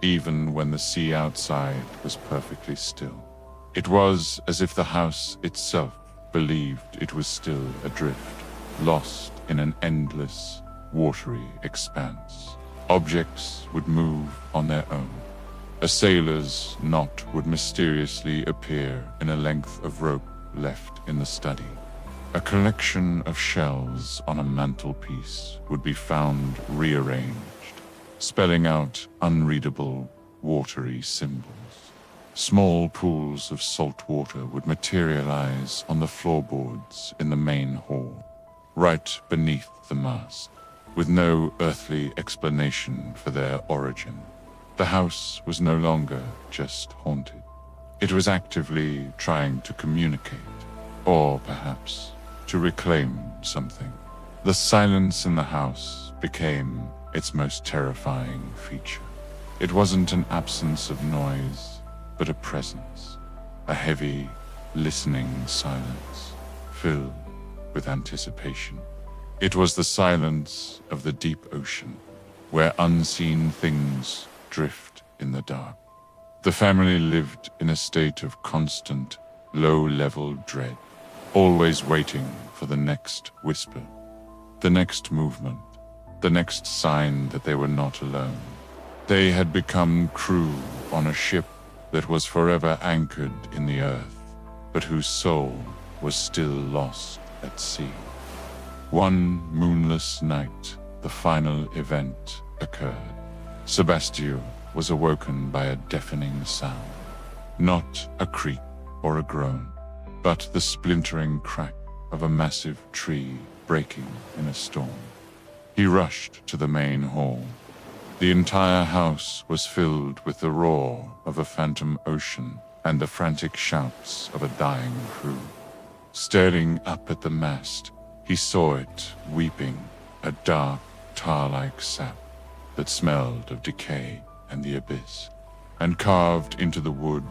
even when the sea outside was perfectly still. It was as if the house itself believed it was still adrift, lost in an endless, watery expanse. Objects would move on their own. A sailor's knot would mysteriously appear in a length of rope left in the study. A collection of shells on a mantelpiece would be found rearranged, spelling out unreadable, watery symbols. Small pools of salt water would materialize on the floorboards in the main hall, right beneath the mast, with no earthly explanation for their origin. The house was no longer just haunted. It was actively trying to communicate, or perhaps to reclaim something. The silence in the house became its most terrifying feature. It wasn't an absence of noise, but a presence, a heavy, listening silence, filled with anticipation. It was the silence of the deep ocean, where unseen things drift in the dark. The family lived in a state of constant, low-level dread, always waiting for the next whisper, the next movement, the next sign that they were not alone. They had become crew on a ship that was forever anchored in the earth, but whose soul was still lost at sea. One moonless night, the final event occurred. Sebastio was awoken by a deafening sound. Not a creak or a groan, but the splintering crack of a massive tree breaking in a storm. He rushed to the main hall. The entire house was filled with the roar of a phantom ocean and the frantic shouts of a dying crew. Staring up at the mast, he saw it weeping, a dark, tar-like sap that smelled of decay and the abyss. And carved into the wood,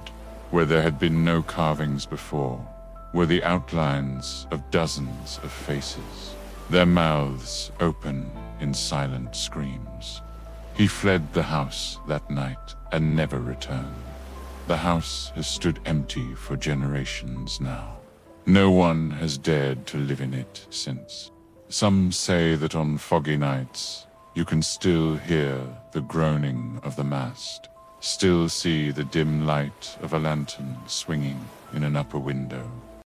where there had been no carvings before, were the outlines of dozens of faces, their mouths open in silent screams. He fled the house that night and never returned. The house has stood empty for generations now. No one has dared to live in it since. Some say that on foggy nights, you can still hear the groaning of the mast, still see the dim light of a lantern swinging in an upper window.